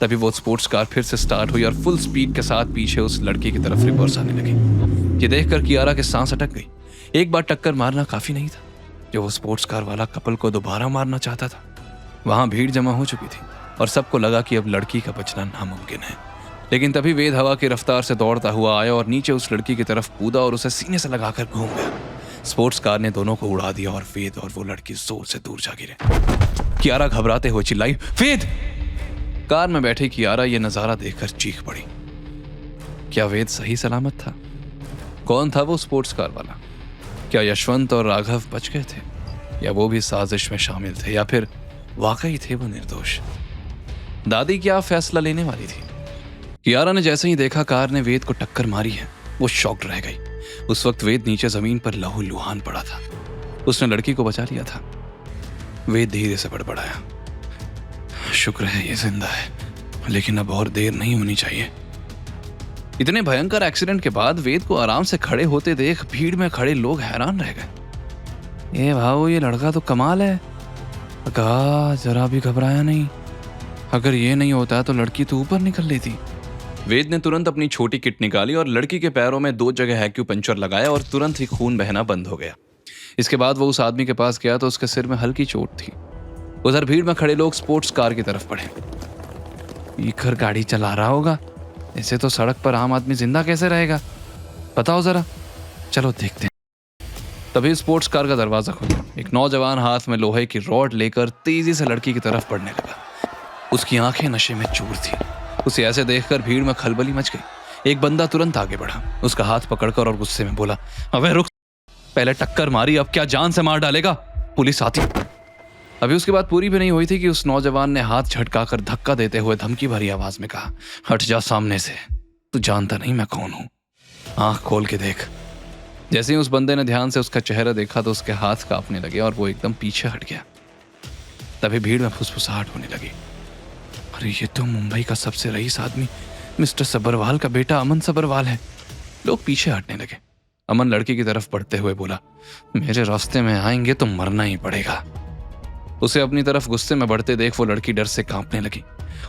तभी वो sports car फिर से स्टार्ट हुई और फुल स्पीड के साथ पीछे उस लड़की की तरफ रिवर्स आने लगी। ये देखकर कियारा के सांस अटक गई। एक बार टक्कर मारना काफी नहीं था, जो वो स्पोर्ट्स कार वाला कपल को दोबारा मारना चाहता था। वहां भीड़ जमा हो चुकी थी और सबको लगा कि अब लड़की का बचना नामुमकिन है। लेकिन तभी वेद हवा की रफ्तार से दौड़ता हुआ आया और नीचे उस लड़की की तरफ कूदा और उसे सीने से लगाकर घूम गया। स्पोर्ट्स कार ने दोनों को उड़ा दिया और वेद और वो लड़की जोर से दूर जा गिरे। कियारा घबराते हुए चिल्लाई, वेद! कार में बैठे कियारा ये नजारा देखकर चीख पड़ी। क्या वेद सही सलामत था? कौन था वो स्पोर्ट्स कार वाला? क्या यशवंत और राघव बच गए थे, या वो भी साजिश में शामिल थे, या फिर वाकई थे वो निर्दोष? दादी क्या फैसला लेने वाली थी? कियारा ने जैसे ही देखा कार ने वेद को टक्कर मारी है, वो शॉक्ड रह गई। उस वक्त वेद नीचे जमीन पर लहूलुहान पड़ा था। उसने लड़की को बचा लिया था। वेद धीरे से बड़बड़ाया, शुक्र है ये जिंदा है, लेकिन अब और देर नहीं होनी चाहिए। इतने भयंकर एक्सीडेंट के बाद वेद को आराम से खड़े होते देख भीड़ में खड़े लोग हैरान रह गए। ए भाऊ, ये लड़का तो कमाल है, कहा जरा भी घबराया नहीं। अगर ये नहीं होता तो लड़की तो ऊपर निकल लेती। वेद ने तुरंत अपनी छोटी किट निकाली और लड़की के पैरों में 2 जगह एक्यूपंक्चर लगाया और तुरंत ही खून बहना बंद हो गया। इसके बाद वो उस आदमी के पास गया तो उसके सिर में हल्की चोट थी। उधर भीड़ में खड़े लोग स्पोर्ट्स कार की तरफ बढ़े। पीकर गाड़ी चला रहा होगा, ऐसे तो सड़क पर आम आदमी जिंदा कैसे रहेगा, बताओ जरा, चलो देखते हैं। तभी स्पोर्ट्स कार का दरवाजा खुला। एक नौजवान हाथ में लोहे की रॉड लेकर तेजी से लड़की की तरफ बढ़ने लगा। उसकी आंखें नशे में चूर थी। उसे ऐसे देखकर भीड़ में खलबली मच गई। एक बंदा तुरंत आगे बढ़ा, उसका हाथ पकड़कर और गुस्से में बोला, अबे रुक, पहले टक्कर मारी, अब क्या जान से मार डालेगा, पुलिस आती। अभी उसकी बात पूरी भी नहीं हुई थी कि उस नौजवान ने हाथ झटकाकर धक्का देते हुए धमकी भरी आवाज में कहा, हट जा सामने से, तू जानता नहीं मैं कौन हूं, आंख खोल के देख। जैसे ही उस बंदे ने ध्यान से उसका चेहरा देखा तो उसके हाथ कांपने लगे और वो एकदम पीछे हट गया। तभी भीड़ में फुसफुसाहट होने लगी, अरे ये तो मुंबई का सबसे रईस आदमी मिस्टर सब्बरवाल का बेटा अमन सब्बरवाल है। लोग पीछे हटने लगे। अमन लड़की की तरफ बढ़ते हुए बोला, मेरे रास्ते में आएंगे तो मरना ही पड़ेगा। उसे अपनी तरफ गुस्से में बढ़ते देख वो लड़की डर से कांपने लगी।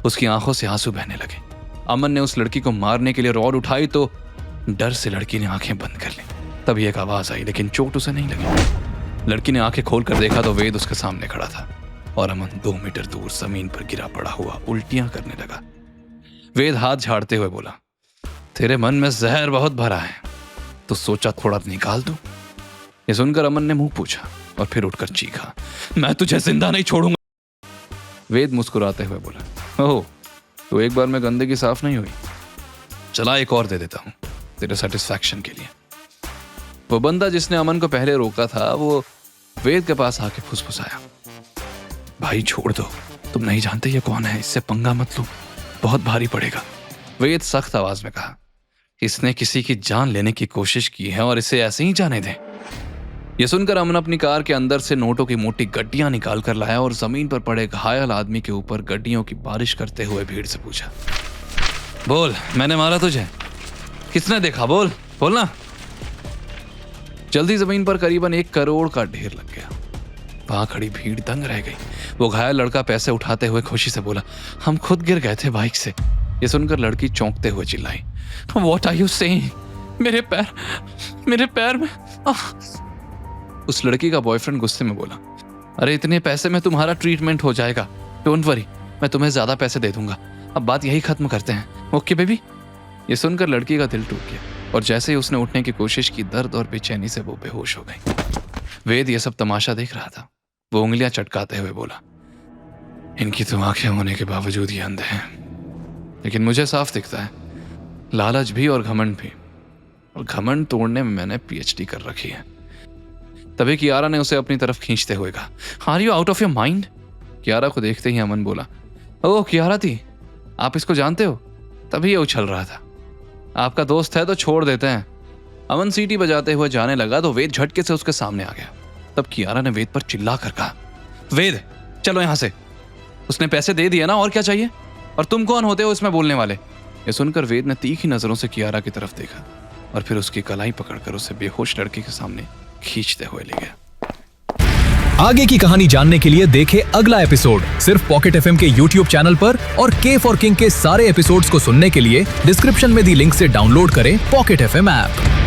उसकी आंखों से आंसू बहने लगे। अमन ने उस लड़की को मारने के लिए रॉड उठाई तो डर से लड़की ने आंखें बंद कर ली। तभी एक आवाज आई, लेकिन चोट उसे नहीं लगी। लड़की ने आंखें खोलकर देखा तो वेद उसके सामने खड़ा था और अमन 2 मीटर दूर जमीन पर गिरा पड़ा हुआ उल्टियां करने लगा। वेद हाथ झाड़ते हुए बोला, तेरे मन में जहर बहुत भरा है, तो सोचा थोड़ा निकाल दूं। ये सुनकर अमन ने मुंह पूछा और फिर उठकर चीखा, मैं तुझे जिंदा नहीं छोड़ूंगा। वेद मुस्कुराते हुए बोला, ओह, तो एक बार में गंदगी साफ नहीं हुई, चला एक और दे देता हूं तेरे सेटिस्फैक्शन के लिए। वो बंदा जिसने अमन को पहले रोका था वो वेद के पास आके फुसफुसाया, भाई छोड़ दो, तुम नहीं जानते ये कौन है, इससे पंगा मत लो, बहुत भारी पड़ेगा। वेद सख्त आवाज में कहा, इसने किसी की जान लेने की कोशिश की है और इसे ऐसे ही जाने दें। यह सुनकर अमन अपनी कार के अंदर से नोटों की मोटी गड्डियां निकाल कर लाया और जमीन पर पड़े घायल आदमी के ऊपर गड्डियों की बारिश करते हुए भीड़ से पूछा, बोल, मैंने मारा तुझे? किसने देखा? बोल, बोलना। जल्दी जमीन पर करीबन 1 करोड़ का ढेर लग गया। वहां खड़ी भीड़ दंग रह गई। वो घायल लड़का पैसे उठाते हुए खुशी से बोला, हम खुद गिर गए थे बाइक से। ये सुनकर लड़की चौंकते हुए चिल्लाई, व्हाट आर यू सेइंग? मेरे पैर में उस लड़की का बॉयफ्रेंड गुस्से में बोला, अरे इतने पैसे में तुम्हारा ट्रीटमेंट हो जाएगा, डोंट वरी, मैं तुम्हें ज्यादा पैसे दे दूंगा, अब बात यही खत्म करते हैं, ओके बेबी। ये सुनकर लड़की का दिल टूट गया और जैसे ही उसने उठने की कोशिश की, दर्द और बेचैनी से वो बेहोश हो गई। वेद ये सब तमाशा देख रहा था। वो उंगलियां चटकाते हुए बोला, इनकी तो आंखें होने के बावजूद ये अंधे हैं, लेकिन मुझे साफ दिखता है, लालच भी और घमंड भी, और घमंड तोड़ने में मैंने PhD कर रखी है। तभी कियारा ने उसे अपनी तरफ खींचते हुए कहा, are you out of your mind? Kiara को देखते ही अमन बोला, ओह कियारा थी, आप इसको जानते हो? तभी ये उछल रहा था, आपका दोस्त है तो छोड़ देते हैं। अमन सीटी बजाते हुए जाने लगा तो वेद झटके से उसके सामने आ गया। तब कियारा ने वेद पर चिल्ला कर कहा, वेद चलो यहां से, उसने पैसे दे दिए ना, और क्या चाहिए? और तुम कौन होते हो इसमें बोलने वाले? ये सुनकर वेद ने तीखी नजरों से कियारा की तरफ देखा और फिर उसकी कलाई पकड़कर उसे बेहोश लड़की के सामने खींचते हुए ले गया। आगे की कहानी जानने के लिए देखें अगला एपिसोड सिर्फ पॉकेट एफएम के यूट्यूब चैनल पर, और के फॉर किंग के सारे एपिसोड्स को सुनने के लिए डिस्क्रिप्शन में दी लिंक से डाउनलोड करें पॉकेट एफएम ऐप।